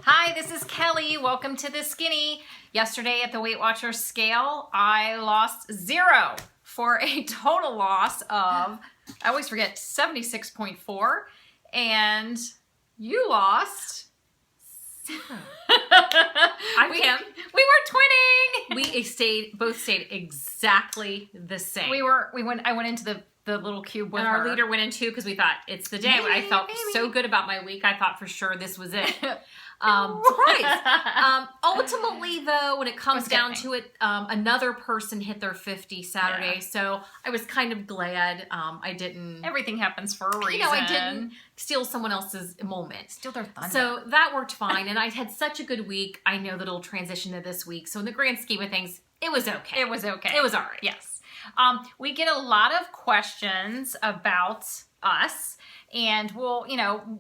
Hi, this is Kelly. Welcome to The Skinny. Yesterday at the Weight Watchers scale, I lost 0 for a total loss of, I always forget, 76.4. And you lost 0. I'm Kim. We were twinning. We both stayed exactly the same. I went into the little cube with and her. our leader went in too because we thought it's the day. I felt so good about my week. I thought for sure this was it. Surprise. Ultimately, though, when it comes down to it, another person hit their 50 Saturday, so I was kind of glad I didn't. Everything happens for a reason. You know, I didn't steal someone else's moment. Steal their thunder. So that worked fine, and I had such a good week. I know that it'll transition to this week. So in the grand scheme of things, it was okay. It was okay. It was all right. Yes. We get a lot of questions about us, and we'll,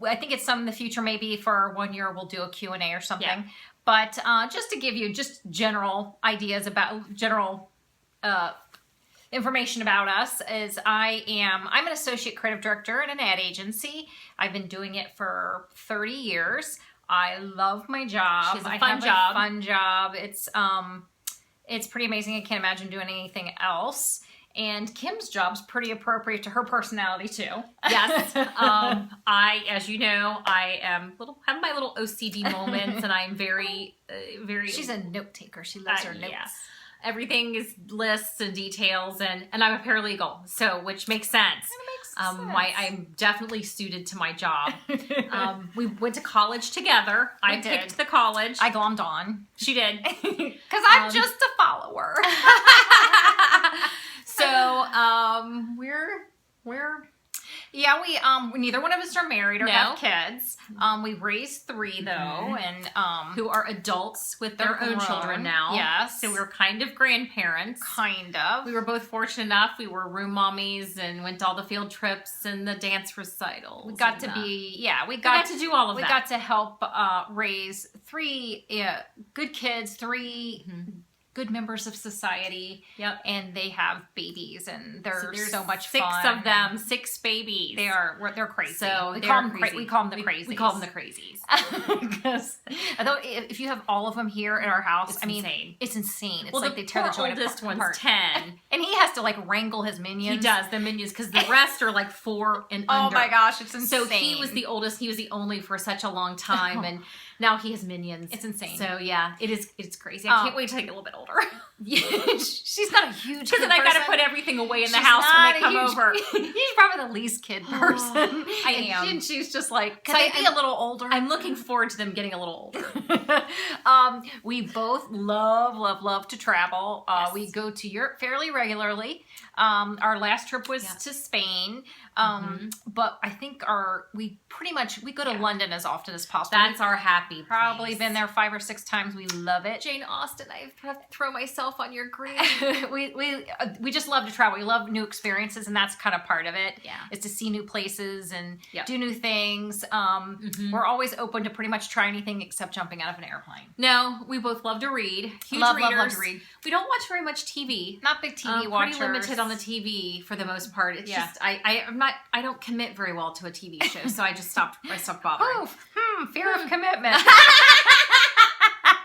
I think it's some in the future, maybe for 1 year we'll do a Q&A or something. Yeah. But just to give you just general ideas about information about us is I'm an associate creative director at an ad agency. I've been doing it for 30 years. I love my job. She's a fun job. It's pretty amazing. I can't imagine doing anything else. And Kim's job's pretty appropriate to her personality too. Yes. As you know, I am have my little OCD moments, and I'm very. She's a note taker. She loves her notes. Yeah. Everything is lists and details, and I'm a paralegal, so which makes sense. I'm definitely suited to my job. We went to college together. I picked the college. I glommed on. She did. Because I'm just a follower. So we neither one of us are married or have kids. We've raised 3 though, and who are adults with their own children now. Yes. So we're kind of grandparents. Kind of. We were both fortunate enough. We were room mommies and went to all the field trips and the dance recitals. We got to do all of that. We got to help raise 3 good kids, 3 good members of society. Yep. And they have babies, and they're so much 6 fun. 6 of them, 6 babies. They're crazy. So we call them the crazies. We call them the crazies. Because although if you have all of them here at our house, insane. It's insane. It's well, like they tear the joint apart. The oldest one's 10. And he has to wrangle his minions. He does, the minions, because the rest are 4 and under. Oh my gosh, it's insane. So he was the oldest. He was the only for such a long time, and now he has minions. It's insane. So yeah, it's crazy. I can't wait till I get a little bit older. She's not a huge kid because then I got to put everything away in the house when they come over. He's probably the least kid person. I am. And she's just like, can I be a little older? I'm looking forward to them getting a little older. We both love to travel. Yes. We go to Europe fairly regularly. Our last trip was to Spain. But I think we go to London as often as possible. That's our happy Probably place. been there 5 or 6 times. We love it. Jane Austen, I have to throw myself on your grave. we just love to travel. We love new experiences, and that's kind of part of it. Yeah. Is to see new places and do new things. We're always open to pretty much try anything except jumping out of an airplane. No, we both love to read. Huge readers. Love to read. We don't watch very much TV. Not big TV watchers. Pretty limited on the TV for the most part. It's just I don't commit very well to a TV show, so I just stopped bothering. Fear of commitment.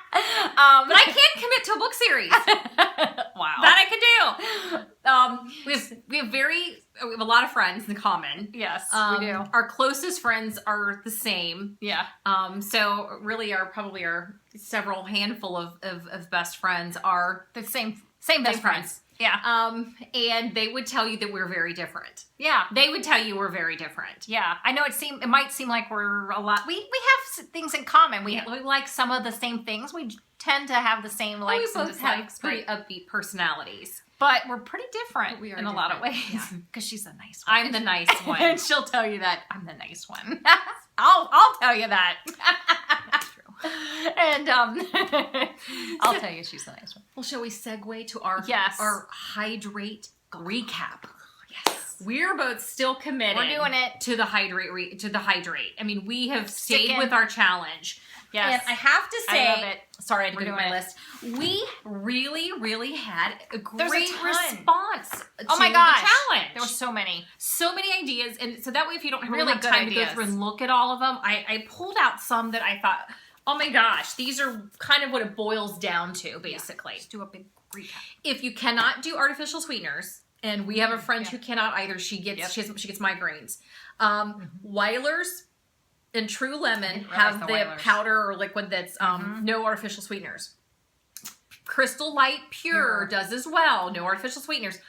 But I can commit to a book series. Wow. That I can do. We have a lot of friends in common. Yes, we do. Our closest friends are the same. Yeah. So really our several handful of best friends are the same best friends. Yeah. And they would tell you that we're very different. Yeah. They would tell you we're very different. Yeah. I know it might seem like we're a lot. We have things in common. We like some of the same things. We tend to have the same likes and dislikes. Pretty upbeat personalities. But we're pretty different in a lot of ways. Because she's the nice one. I'm the nice one. And she'll tell you that I'm the nice one. I'll tell you that. And I'll tell you she's the nice one. Well, shall we segue to our Hydrate Recap? Yes. We're both still committed. We're doing it to the Hydrate. I mean, we have stayed with our challenge. Yes. And I have to say, I love it. Sorry, I had to go to my list. We really, really had a great response to oh my gosh. the challenge. There were so many ideas, and so that way, if you don't really have time to go through and look at all of them, I pulled out some that I thought Oh my gosh, these are kind of what it boils down to, basically. Let's do a big recap. If you cannot do artificial sweeteners, and we have a friend who cannot either, she gets migraines. Wyler's and True Lemon have the powder or liquid that's no artificial sweeteners. Crystal Light Pure does as well, no artificial sweeteners,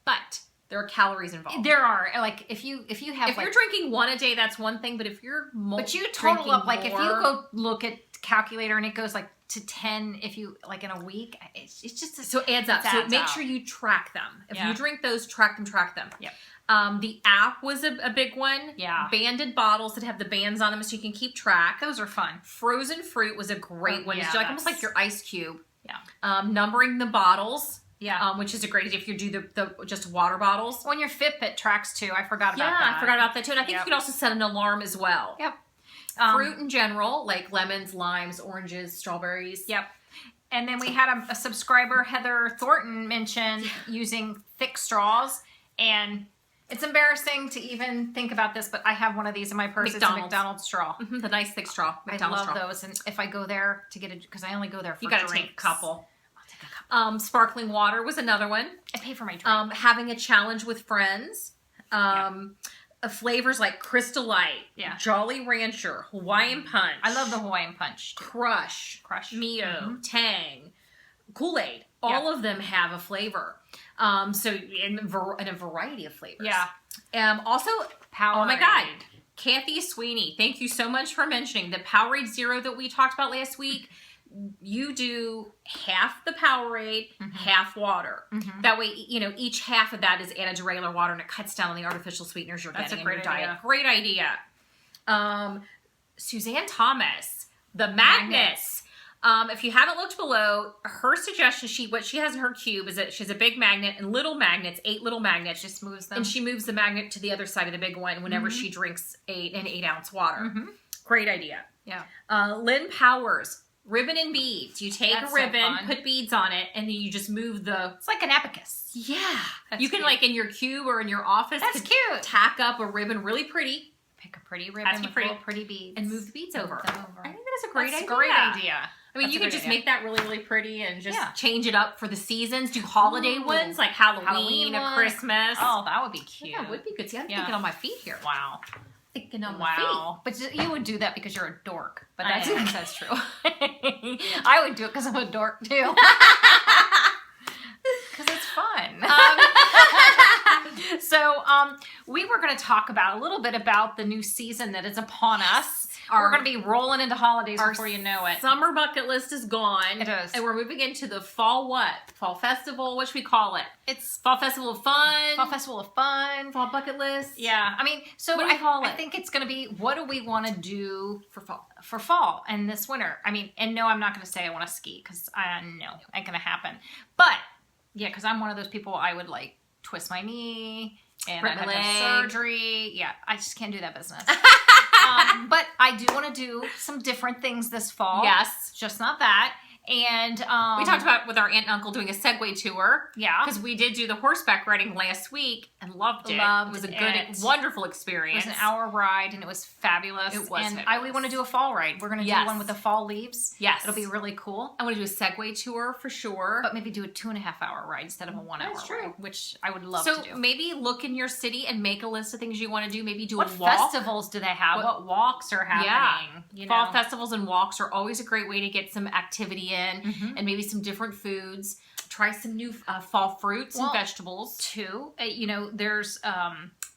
but there are calories involved. There are, like, if you have, if you're drinking one a day, that's one thing. But if you're but you total up, like, if you go look at calculator and it goes like to 10, if you like in a week, it's just so it adds up. So make sure you track them. If you drink those, track them. Yep. The app was a big one. Yeah. Banded bottles that have the bands on them so you can keep track. Those are fun. Frozen fruit was a great one. It's like almost like your ice cube. Yeah. Numbering the bottles. Yeah. Which is a great idea if you do the just water bottles. When your Fitbit tracks too. I forgot about that. Yeah, I forgot about that too. And I think you can also set an alarm as well. Yep. Fruit in general, like lemons, limes, oranges, strawberries. Yep. And then we had a subscriber, Heather Thornton, mention using thick straws. And it's embarrassing to even think about this, but I have one of these in my purse. It's a McDonald's straw. The nice thick straw. McDonald's I love those. And if I go there to get because I only go there for you gotta drinks. take a couple. Sparkling water was another one. I pay for my drink. Having a challenge with friends. Flavors like Crystal Light, Jolly Rancher, Hawaiian Punch. I love the Hawaiian Punch. Crush, Mio, Tang, Kool-Aid. All of them have a flavor. So in a variety of flavors. Yeah. Also, Powerade. Oh my God, Kathy Sweeney. Thank you so much for mentioning the Powerade Zero that we talked about last week. You do half the Powerade, half water. That way, each half of that is added to regular water, and it cuts down on the artificial sweeteners you're getting in your diet. Great idea. Suzanne Thomas, the magnets. If you haven't looked below, her suggestion, what she has in her cube is that she has a big magnet and little magnets, 8 little magnets. Just moves them. And she moves the magnet to the other side of the big one whenever she drinks an 8-ounce water. Great idea. Yeah. Lynn Powers. Ribbon and beads. You take That's a ribbon, so put beads on it, and then you just move the... It's like an abacus. Yeah. That's you can, cute. like, in your cube or in your office... That's cute. Tack up a ribbon really pretty. Pick a pretty ribbon with little pretty beads. And move the beads over. I think that is a great idea. I mean, you could just make that really, really pretty and just change it up for the seasons. Do holiday ones, like Halloween or Christmas. Oh, that would be cute. Yeah, that would be good. See, I'm thinking on my feet here. Wow. Thinking on my feet. But you would do that because you're a dork. But that's true. I would do it because I'm a dork too. Because it's fun. So we were going to talk about a little bit about the new season that is upon us. We're going to be rolling into holidays before you know it. Summer bucket list is gone. It is. And we're moving into the fall what? Fall festival? What should we call it? It's Fall Festival of Fun. Fall Festival of Fun. Fall bucket list. Yeah. I mean, so what do we call it? I think it's going to be, what do we want to do for fall? For fall and this winter. I mean, and no, I'm not going to say I want to ski because no, ain't going to happen. But yeah, because I'm one of those people, I would like twist my knee and I'd have to have surgery. Yeah, I just can't do that business. But I do want to do some different things this fall. Yes. Just not that. And we talked about with our aunt and uncle doing a Segway tour. Yeah. Because we did do the horseback riding last week and loved it. It was a good, wonderful experience. It was an hour ride and it was fabulous. It was and we want to do a fall ride. We're going to do one with the fall leaves. Yes. It'll be really cool. I want to do a Segway tour for sure. But maybe do a 2.5-hour ride instead of a 1 hour ride, which I would love to do. So maybe look in your city and make a list of things you want to do. Maybe do a walk. What festivals do they have? What walks are happening? Yeah. Fall festivals and walks are always a great way to get some activity in and maybe some different foods. Try some new fall fruits and vegetables. Too. There's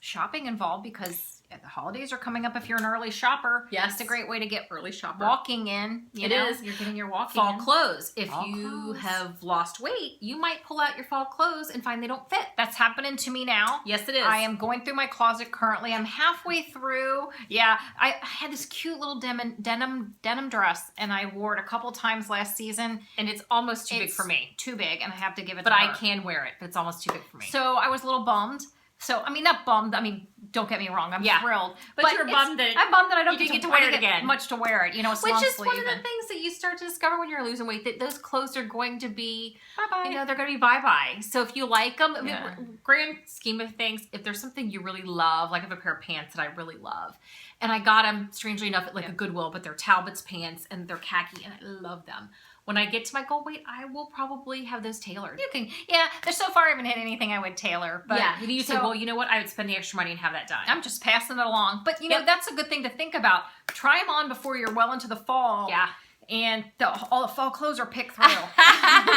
shopping involved because the holidays are coming up. If you're an early shopper, yes, it's a great way to get early shopper walking in. It is. You're getting your walking fall in. Clothes. If you have lost weight, you might pull out your fall clothes and find they don't fit. That's happening to me now. Yes, it is. I am going through my closet currently. I'm halfway through. Yeah, I had this cute little denim dress, and I wore it a couple times last season, and it's almost too big for me. Too big, and I have to give it. But to her. I can wear it, but it's almost too big for me. So I was a little bummed. So I mean, not bummed. I mean, don't get me wrong, I'm thrilled. But you're bummed that I'm bummed that I don't get to wear it again. Much to wear it. You know, it's which long is sleeve one of the things that you start to discover when you're losing weight, that those clothes are going to be bye-bye. You know, they're going to be bye-bye. So if you like them, I mean, grand scheme of things, if there's something you really love, like I have a pair of pants that I really love, and I got them, strangely enough, at like a Goodwill, but they're Talbot's pants, and they're khaki, and I love them. When I get to my goal weight, I will probably have those tailored. You can, there's so far I haven't hit anything I would tailor. But you say, well, you know what? I would spend the extra money and have that done. I'm just passing it along. But, you know, that's a good thing to think about. Try them on before you're well into the fall. Yeah. And all the fall clothes are picked through.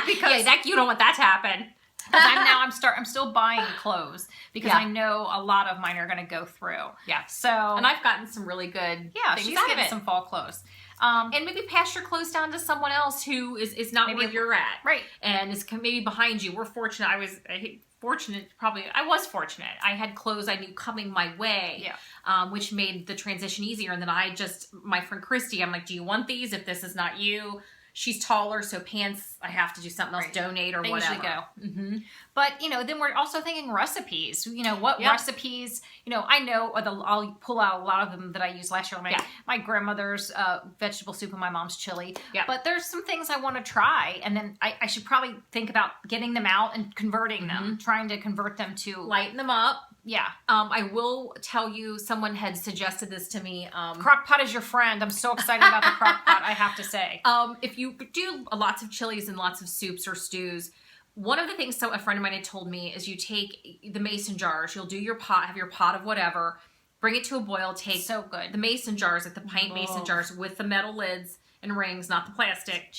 Because you don't want that to happen. Because I'm still buying clothes because I know a lot of mine are going to go through. Yeah. So. And I've gotten some really good things she's out getting of it. some fall clothes. And maybe pass your clothes down to someone else who is not maybe where you're at. Right. And is maybe behind you. We're fortunate. I was fortunate. I had clothes I knew coming my way, which made the transition easier. And then my friend Christy, I'm like, do you want these? If this is not you. She's taller, so pants, I have to do something else, donate or they whatever. Usually go. Mm-hmm. But, you know, then we're also thinking recipes. You know, what recipes, you know, I know I'll pull out a lot of them that I used last year. My grandmother's vegetable soup and my mom's chili. Yeah. But there's some things I want to try. And then I should probably think about getting them out and converting them, trying to convert them to... Lighten them up. Yeah. I will tell you, someone had suggested this to me. Crock pot is your friend. I'm so excited about the crock pot, I have to say. If you do lots of chilies and lots of soups or stews, one of the things a friend of mine had told me is you take the mason jars, you'll do your pot, have your pot of whatever, bring it to a boil, take so good. the mason jars, like the pint mason jars with the metal lids and rings, not the plastic.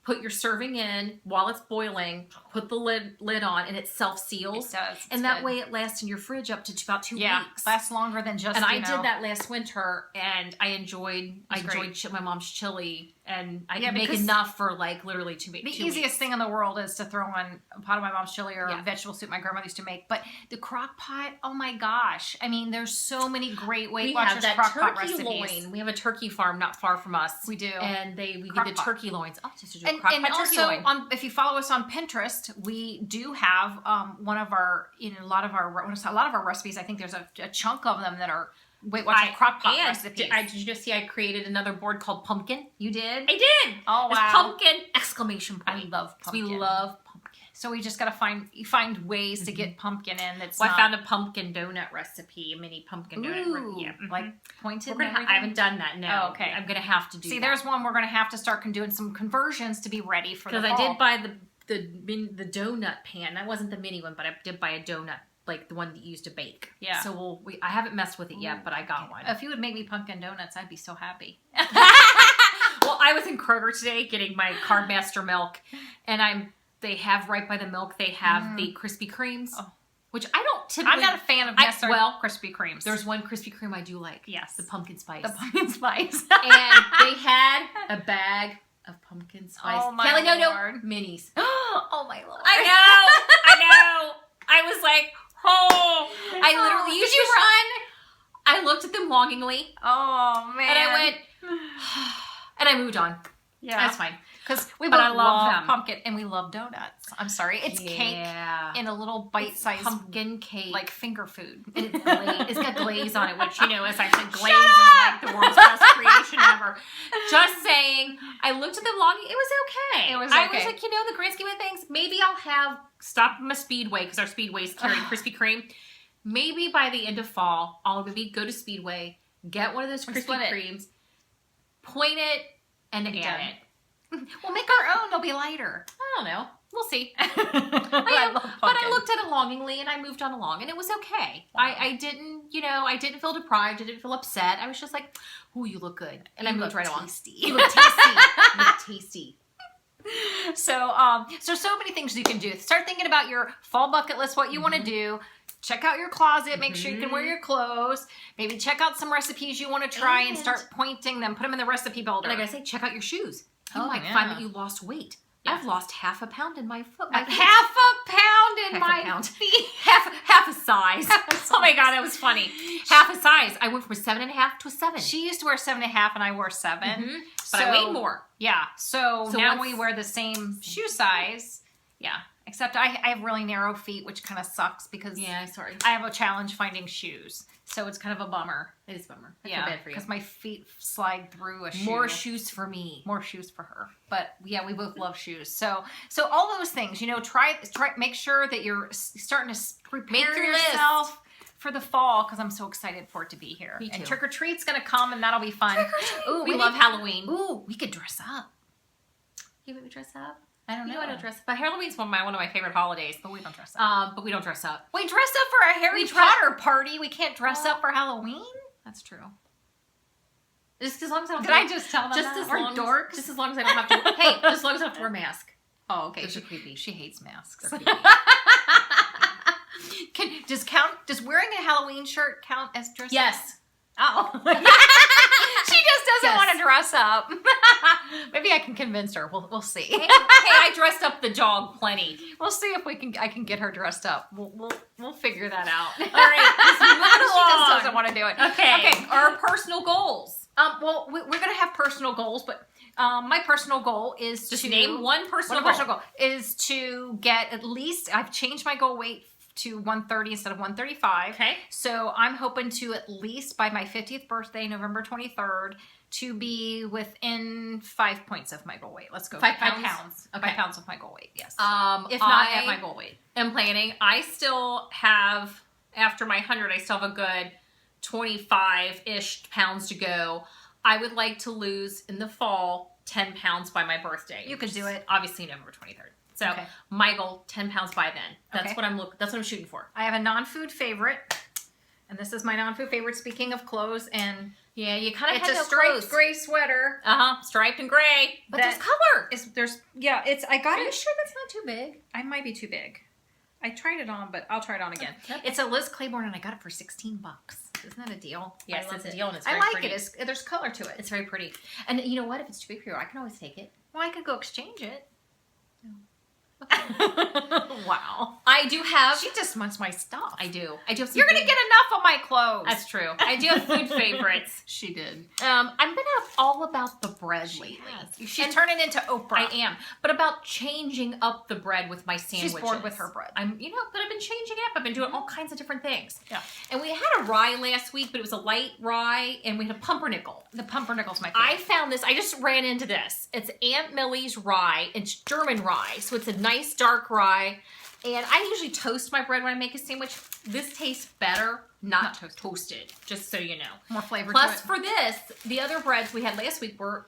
Put your serving in while it's boiling, put the lid on, and it self-seals. It does. And that way it lasts in your fridge up to about 2 weeks. Lasts longer than just, And I did that last winter, and I enjoyed my mom's chili, and I could make enough for like literally 2 weeks. The easiest thing in the world is to throw on a pot of my mom's chili or a vegetable soup my grandmother used to make. But the crock pot, oh my gosh. I mean, there's so many great Weight Watchers crock pot recipes. Loin. We have a turkey farm not far from us. We do. And we do the turkey loins. Oh, just to do and also, if you follow us on Pinterest, we do have one of our, a lot of our recipes. I think there's a chunk of them that are Weight Watchers crock pot recipes. Did you just see I created another board called Pumpkin? You did? I did. Oh, wow. It's pumpkin! Exclamation point. I love pumpkin. We love pumpkin. So we just got to find ways to get pumpkin in. I found a pumpkin donut recipe, a mini pumpkin donut recipe. Yeah. Like pointed. I haven't done that. No. Oh, okay. I'm gonna have to do. See, there's one we're gonna have to start doing some conversions to be ready for the fall. Because I did buy the donut pan. That wasn't the mini one, but I did buy a donut, like the one that you used to bake. Yeah. So I haven't messed with it yet, but I got one. If you would make me pumpkin donuts, I'd be so happy. Well, I was in Kroger today getting my Cardmaster milk, and they have right by the milk, they have the Krispy Kremes, which I don't typically... I'm not a fan of Krispy Kremes. There's one Krispy Kreme I do like. Yes. The pumpkin spice. The pumpkin spice. And they had a bag of pumpkin spice. Oh, my Lord. Minis. Oh, my Lord. I know. I was like, I literally... Did you run? I looked at them longingly. Oh, man. And I went... and I moved on. Yeah. That's fine. Because we both love pumpkin and we love donuts. I'm sorry. It's cake in a little bite-sized pumpkin cake. Like finger food. And it's got glaze on it, which, as I said, glaze is like the world's best creation ever. Just saying. I looked at them longing. It was okay. I was like, the grand scheme of things, maybe I'll stop at my Speedway, because our Speedway's carrying Krispy Kreme. Maybe by the end of fall, I'll maybe go to Speedway, get one of those Krispy Kremes, point it, and add it. We'll make our own. They'll be lighter. I don't know. We'll see. But I I looked at it longingly, and I moved on along, and it was okay. Wow. I didn't feel deprived. I didn't feel upset. I was just like, "Ooh, you look good," and I moved right along. You look tasty. You look tasty. So many things you can do. Start thinking about your fall bucket list. What you want to do. Check out your closet. Make sure you can wear your clothes. Maybe check out some recipes you want to try and start pointing them. Put them in the recipe builder. And like I say, check out your shoes. You might find that you lost weight. Yeah. I've lost half a pound in my foot. Half a pound in my feet. Half a size. Oh my God, that was funny. Half a size. I went from a 7.5 to a 7. She used to wear 7.5 and I wore 7. But I weighed more. Yeah. So now we wear the same shoe size. Yeah. Except I have really narrow feet, which kind of sucks because sorry. I have a challenge finding shoes. So it's kind of a bummer. It is a bummer. I Yeah, feel bad for you. because my feet slide through a shoe. More shoes for me. More shoes for her. But yeah, we both love shoes. So all those things, you know, try make sure that you're starting to prepare yourself for the fall, because I'm so excited for it to be here. Me too. And trick or treat's gonna come, and that'll be fun. Ooh, we love Halloween. Ooh, we could dress up. You want me to dress up? I don't know. I don't dress up. But Halloween's one of my favorite holidays. But we don't dress up. But we don't dress up. We dressed up for a Harry Potter party. We can't dress up for Halloween. That's true. Just as long as I don't. Did I just tell them just that? as We're long dorks. Just as long as I don't have to. Hey, just as long as I have to wear a mask. Oh, okay. Those are creepy. She hates masks. They're creepy. Does wearing a Halloween shirt count as dress up? Yes. Oh. She just doesn't Yes. want to dress up. Maybe I can convince her. We'll see. Hey, I dressed up the dog plenty. We'll see if I can get her dressed up. We'll figure that out. All right, let's move She just along. doesn't want to do it. Okay. Our personal goals. Well, we're gonna have personal goals, but my personal goal is Just to name one personal goal is to get at least. I've changed my goal weight to 130 instead of 135. Okay. So I'm hoping to at least by my 50th birthday, November 23rd, to be within 5 points of my goal weight. Let's go. 5 pounds. Okay. 5 pounds of my goal weight. Yes. If not at my goal weight. I'm planning. I still have, after my 100, I still have a good 25-ish pounds to go. I would like to lose in the fall 10 pounds by my birthday. You could do it. Obviously November 23rd. So Okay. my goal, 10 pounds by then. That's Okay. that's what I'm shooting for. I have a non-food favorite, and this is my non-food favorite. Speaking of clothes, and Yeah, you kind of it's have a no striped clothes. gray sweater. Striped and gray. But there's That- color. I got Are you it. sure that's not too big? I might be too big. I tried it on, but I'll try it on again. Okay. It's a Liz Claiborne, and I got it for $16. Isn't that a deal? Yes, I love it's a it. deal, and it's I very like pretty. it. There's color to it. It's very pretty. And you know what? If it's too big for you, I can always take it. Well, I could go exchange it. Wow. I do have. She just wants my stuff. I do. I do have some. You're gonna big- get enough of my clothes. That's true. I do have food favorites. She did. I'm been all about the bread lately. She's And turning into Oprah. I am, but about changing up the bread with my sandwiches. She's bored with her bread. But I've been changing it up. I've been doing all kinds of different things. Yeah. And we had a rye last week, but it was a light rye, and we had a pumpernickel. The pumpernickel's my favorite. I found this. I just ran into this. It's Aunt Millie's rye. It's German rye, so it's a nice dark rye. And I usually toast my bread when I make a sandwich. This tastes better, not toasted, just so you know. More flavor Plus, to it. for this, the other breads we had last week were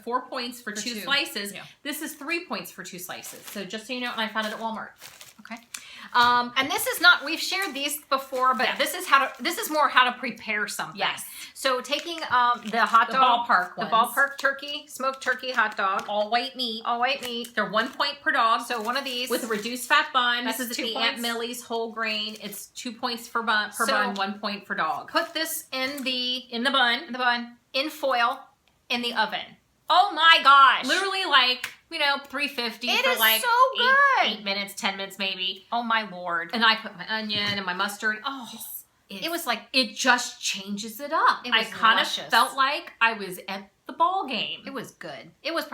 4 points for two slices. Yeah. This is 3 points for 2 slices. So just so you know, and I found it at Walmart. Okay. And this is not, we've shared these before, but Yeah. this is more how to prepare something. Yes. So taking the hot The dog. ballpark The ones. ballpark turkey, smoked turkey hot dog. All white meat. All white meat. They're 1 point per dog. So one of these. With a reduced fat bun. That's This is 2 the points. Aunt Millie's whole grain. It's 2 points per bun, So- 1 point for dog. Put this in the bun. in foil in the oven. Oh my gosh. Literally 350 It for is so good. 8 minutes, 10 minutes maybe. Oh my Lord. And I put my onion and my mustard. Oh, It was like, it just changes it up. It was I kind of luscious. felt like I was at the ball game. it was good. It was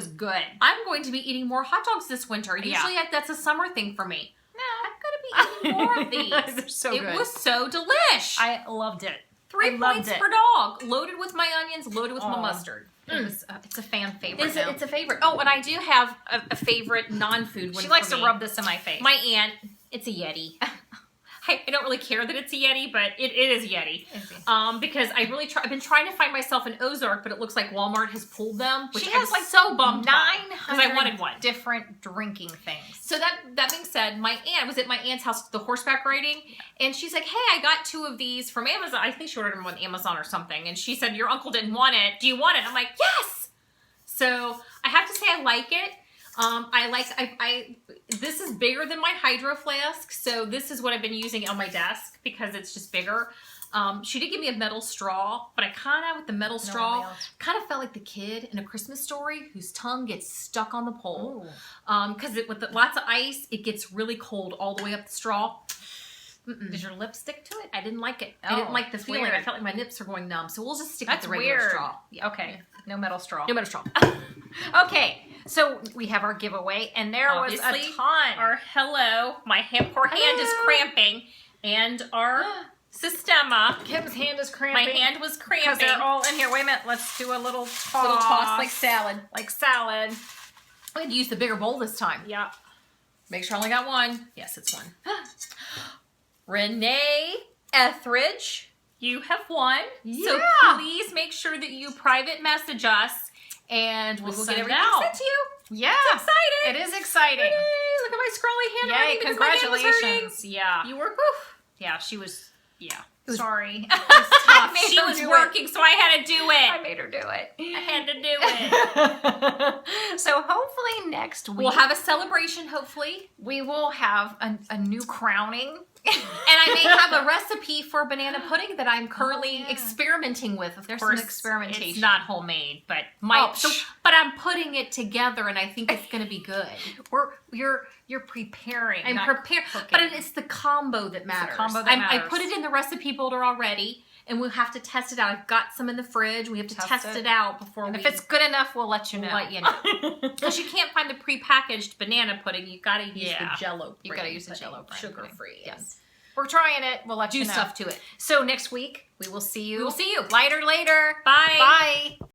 good. I'm going to be eating more hot dogs this winter. Yeah. Usually that's a summer thing for me. I'm going to be eating more of these. They're so it good. was so delish. I loved it. 3 loved points it. per dog. Loaded with my onions, loaded with my Oh. mustard. It's a fan favorite now. It's a favorite. Oh, and I do have a favorite non-food one. She likes for to me. rub this in my face. My aunt, it's a Yeti. I don't really care that it's a Yeti, but it is a Yeti. Because I've been trying to find myself an Ozark, but it looks like Walmart has pulled them, which She I'm has like so bummed because 900 I wanted one. different drinking things. So that being said, my aunt was at my aunt's house, the horseback riding, and she's like, "Hey, I got 2 of these from Amazon. I think she ordered them on Amazon or something." And she said, "Your uncle didn't want it. Do you want it?" I'm like, "Yes." So I have to say I like it. This is bigger than my Hydro Flask, so this is what I've been using on my desk because it's just bigger. She did give me a metal straw, but I kind of, with the metal straw, kind of felt like the kid in A Christmas Story whose tongue gets stuck on the pole. Because with lots of ice, it gets really cold all the way up the straw. Does your lip stick to it? I didn't like it. Oh, I didn't like the feeling. weird. I felt like my nips are going numb, so we'll just stick That's with the regular weird. straw. Okay. No metal straw. No metal straw. Okay. So we have our giveaway, and there Obviously, was a ton. Our hello, my poor hand is cramping, and our Sistema. Kim's hand is cramping. My hand was because cramping. they're all in here. Wait a minute. Let's do a little toss. Little toss like salad. Like salad. I had to use the bigger bowl this time. Yeah. Make sure I only got one. Yes, it's one. Renee Etheridge, you have won. Yeah. So please make sure that you private message us, and we will send get it everything out. sent to you. Yeah. It's exciting. It is exciting. Yay, look at my scrawly handwriting. Yay, because my hand was hurting. congratulations. Yeah. You were, woof. Yeah, she was, yeah. was- Sorry. Tough. made She her was do working, so I had to do I it. made her do it. I had to do it. So hopefully next week We'll have a celebration, hopefully. we will have a new crowning. And I may have a recipe for banana pudding that I'm currently yeah. experimenting with. Of There's course, some experimentation. It's not homemade, but but I'm putting it together, and I think it's going to be good. You're preparing. I'm not prepared, cooking. but it's the combo that matters. combo that I matters. put it in the recipe builder already, and we'll have to test it out. I've got some in the fridge. We have to test it out before And we. if it's good enough, we'll let you know. Let you know. Because you can't find the prepackaged banana pudding. You got to use the Jello. You gotta use the Jello brand sugar pudding. free. Yes. We're trying it. We'll let Do you know. stuff to it. So next week we will see you. We will see you. Lighter later. Bye. Bye.